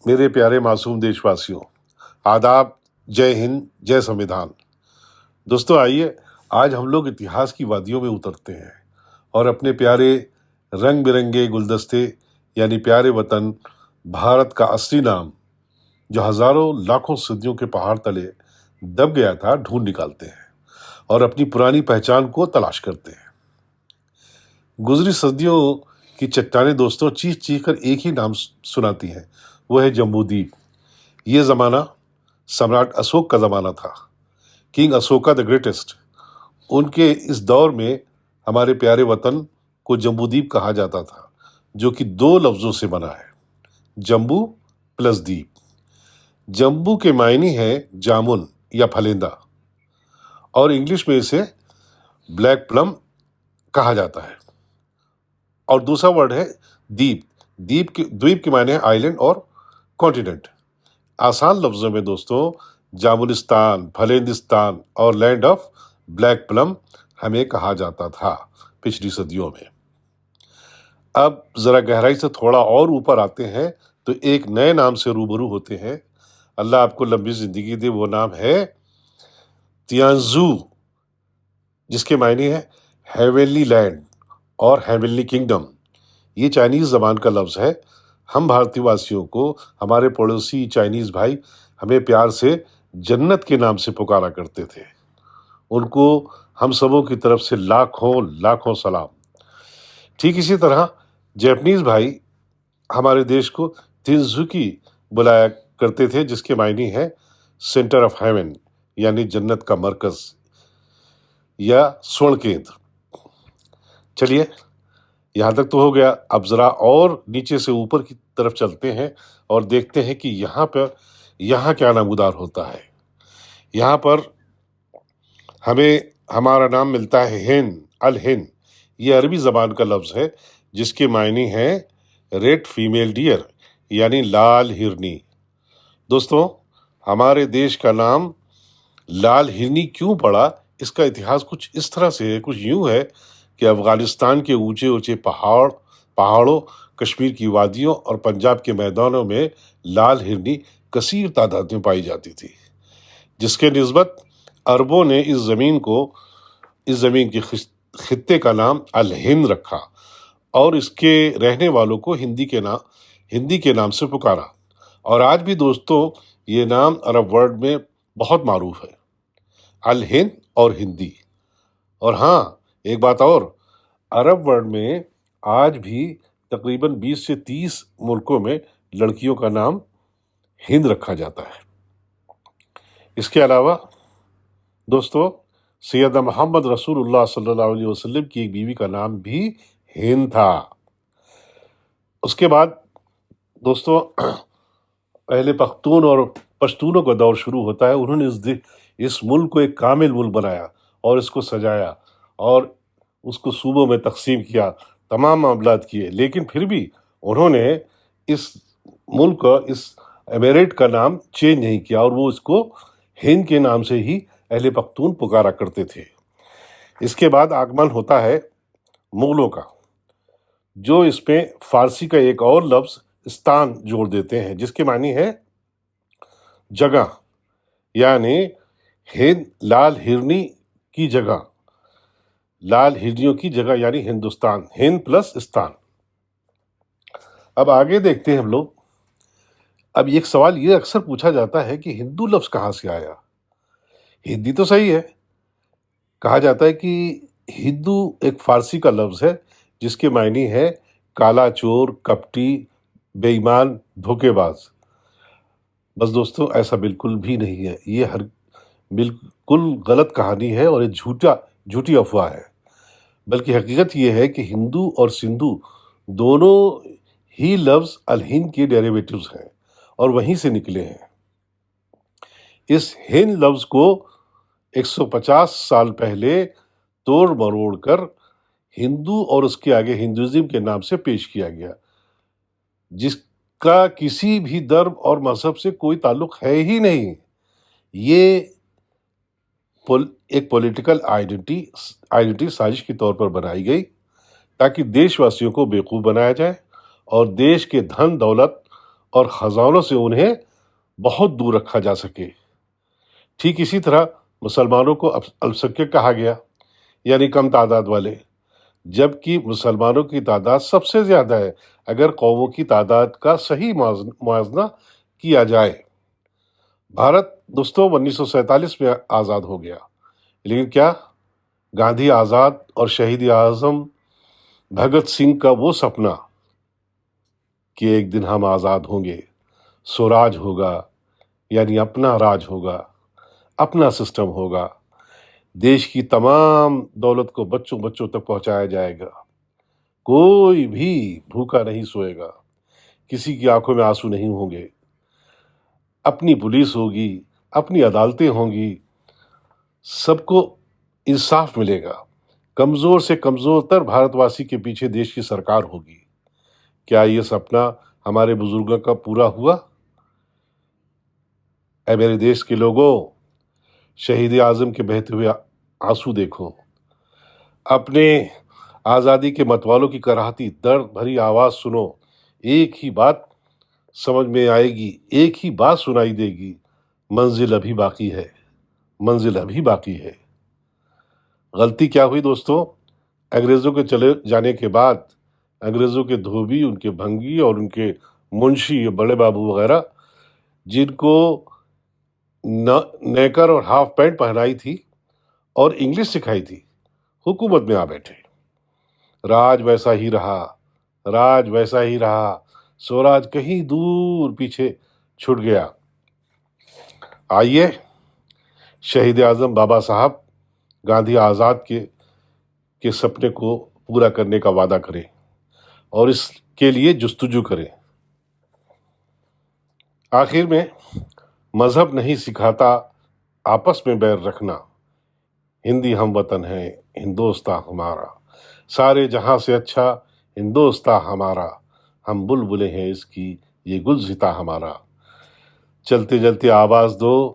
मेरे प्यारे मासूम देशवासियों, आदाब, जय हिंद, जय संविधान। दोस्तों आइए आज हम लोग इतिहास की वादियों में उतरते हैं और अपने प्यारे रंग बिरंगे गुलदस्ते यानी प्यारे वतन भारत का असली नाम, जो हजारों लाखों सदियों के पहाड़ तले दब गया था, ढूंढ निकालते हैं और अपनी पुरानी पहचान को तलाश करते हैं। गुजरी सदियों की चट्टानें दोस्तों चीख चीख कर एक ही नाम सुनाती हैं, वो है जम्बूद्वीप। ये जमाना सम्राट अशोक का जमाना था, किंग अशोका द ग्रेटेस्ट। उनके इस दौर में हमारे प्यारे वतन को जम्बूद्वीप कहा जाता था, जो कि दो लफ्जों से बना है, जम्बू प्लस द्वीप। जम्बू के मायने है जामुन या फलेंदा, और इंग्लिश में इसे ब्लैक प्लम कहा जाता है। और दूसरा वर्ड है द्वीप। द्वीप के मायने है आइलैंड और कॉन्टिनेंट। आसान लफ्जों में दोस्तों, जामुनिस्तान, फलेंदिस्तान और लैंड ऑफ ब्लैक प्लम हमें कहा जाता था पिछली सदियों में। अब जरा गहराई से थोड़ा और ऊपर आते हैं तो एक नए नाम से रूबरू होते हैं। अल्लाह आपको लंबी जिंदगी दे। वो नाम है तियांजू, जिसके मायने है हेवनली लैंड और हेवनली किंगडम। ये चाइनीज जबान का लफ्ज है। हम भारतीय वासियों को हमारे पड़ोसी चाइनीज भाई हमें प्यार से जन्नत के नाम से पुकारा करते थे। उनको हम सबों की तरफ से लाखों लाखों सलाम। ठीक इसी तरह जापानीज भाई हमारे देश को तिनजुकी बुलाया करते थे, जिसके मायने है सेंटर ऑफ हेवन यानी जन्नत का मरकज या स्वर्ण केंद्र। चलिए, यहाँ तक तो हो गया। अब जरा और नीचे से ऊपर की तरफ चलते हैं और देखते हैं कि यहाँ क्या नामुदार होता है। यहाँ पर हमें हमारा नाम मिलता है हिंद, अल हिंद। ये अरबी जबान का लफ्ज है, जिसके मायने हैं रेड फीमेल डियर यानी लाल हिरनी। दोस्तों, हमारे देश का नाम लाल हिरनी क्यों पड़ा, इसका इतिहास कुछ इस तरह से है, कुछ यूं है कि अफगानिस्तान के ऊंचे ऊंचे पहाड़ों, कश्मीर की वादियों और पंजाब के मैदानों में लाल हिरनी कसीर तादाद में पाई जाती थी, जिसके निस्बत अरबों ने इस जमीन के खित्ते का नाम अल हिंद रखा और इसके रहने वालों को हिंदी के नाम से पुकारा। और आज भी दोस्तों ये नाम अरब वर्ल्ड में बहुत मारूफ है, अल हिंद और हिंदी। और हाँ, एक बात और, अरब वर्ल्ड में आज भी तकरीबन 20 से 30 मुल्कों में लड़कियों का नाम हिंद रखा जाता है। इसके अलावा दोस्तों, सैयदा मोहम्मद रसूलुल्लाह सल्लल्लाहु अलैहि वसल्लम की एक बीवी का नाम भी हिंद था। उसके बाद दोस्तों पहले पख्तून और पश्तूनों का दौर शुरू होता है। उन्होंने इस मुल्क को एक कामिल मुल्क बनाया और इसको सजाया और उसको सूबों में तकसीम किया, तमाम मामलात किए, लेकिन फिर भी उन्होंने इस मुल्क का, इस एमिरेट का नाम चेंज नहीं किया और वो इसको हिंद के नाम से ही अहले पख्तून पुकारा करते थे। इसके बाद आगमन होता है मुगलों का, जो इसमें फारसी का एक और लफ्ज स्थान जोड़ देते हैं, जिसके मानी है जगह, यानी हिंद लाल हिरनी की जगह, लाल हिरनियों की जगह यानी हिंदुस्तान, हिंद प्लस स्थान। अब आगे देखते हैं हम लोग। अब एक सवाल ये अक्सर पूछा जाता है कि हिंदू लफ्ज कहाँ से आया। हिंदी तो सही है, कहा जाता है कि हिंदू एक फारसी का लफ्ज है, जिसके मायने है काला चोर, कपटी, बेईमान, धोखेबाज। बस दोस्तों, ऐसा बिल्कुल भी नहीं है। ये बिल्कुल गलत कहानी है और ये झूठी अफवाह है। बल्कि हकीकत ये है कि हिंदू और सिंधु दोनों ही लफ्ज अल हिंद के डेरिवेटिव्स हैं और वहीं से निकले हैं। इस हिंद लफ्ज को 150 साल पहले तोड़ मरोड़ कर हिंदू और उसके आगे हिंदुइज्म के नाम से पेश किया गया, जिसका किसी भी धर्म और मजहब से कोई ताल्लुक है ही नहीं। ये एक पॉलिटिकल आइडेंटिटी साजिश के तौर पर बनाई गई ताकि देशवासियों को बेवकूफ़ बनाया जाए और देश के धन दौलत اور خزانوں سے انہیں بہت دور رکھا جا سکے۔ ٹھیک اسی طرح مسلمانوں کو الپسنکھیک کہا گیا، یعنی کم تعداد والے، جبکہ مسلمانوں کی تعداد سب سے زیادہ ہے اگر قوموں کی تعداد کا صحیح موازنہ کیا جائے۔ بھارت دوستوں 1947 میں آزاد ہو گیا، لیکن کیا گاندھی آزاد اور شہید اعظم بھگت سنگھ کا وہ سپنا کہ ایک دن ہم آزاد ہوں گے، سوراج ہوگا، یعنی اپنا راج ہوگا، اپنا سسٹم ہوگا، دیش کی تمام دولت کو بچوں تک پہنچایا جائے گا، کوئی بھی بھوکا نہیں سوئے گا، کسی کی آنکھوں میں آنسو نہیں ہوں گے، اپنی پولیس ہوگی، اپنی عدالتیں ہوں گی، سب کو انصاف ملے گا، کمزور سے کمزور تر بھارت واسی کے پیچھے دیش کی سرکار ہوگی۔ کیا یہ سپنا ہمارے بزرگوں کا پورا ہوا؟ اے میرے دیش کے لوگوں، شہید اعظم کے بہتے ہوئے آنسو دیکھو، اپنے آزادی کے متوالوں کی کراہتی درد بھری آواز سنو، ایک ہی بات سمجھ میں آئے گی، ایک ہی بات سنائی دے گی، منزل ابھی باقی ہے، منزل ابھی باقی ہے۔ غلطی کیا ہوئی دوستوں؟ انگریزوں کے چلے جانے کے بعد انگریزوں کے دھوبی، ان کے بھنگی اور ان کے منشی بڑے بابو وغیرہ، جن کو نیکر اور ہاف پینٹ پہنائی تھی اور انگلش سکھائی تھی، حکومت میں آ بیٹھے۔ راج ویسا ہی رہا، راج ویسا ہی رہا، سوراج کہیں دور پیچھے چھٹ گیا۔ آئیے شہید اعظم بابا صاحب گاندھی آزاد کے سپنے کو پورا کرنے کا وعدہ کریں اور اس کے لیے جستجو کریں۔ آخر میں مذہب نہیں سکھاتا آپس میں بیر رکھنا، ہندی ہم وطن ہیں ہندوستاں ہمارا، سارے جہاں سے اچھا ہندوستاں ہمارا، ہم بلبلیں ہیں اس کی یہ گلزتا ہمارا۔ چلتے چلتے آواز دو،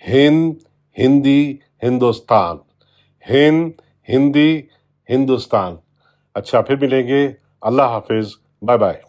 ہند ہندی ہندوستان، ہند ہندی ہندوستان۔ اچھا، پھر ملیں گے، اللہ حافظ، بائے بائے۔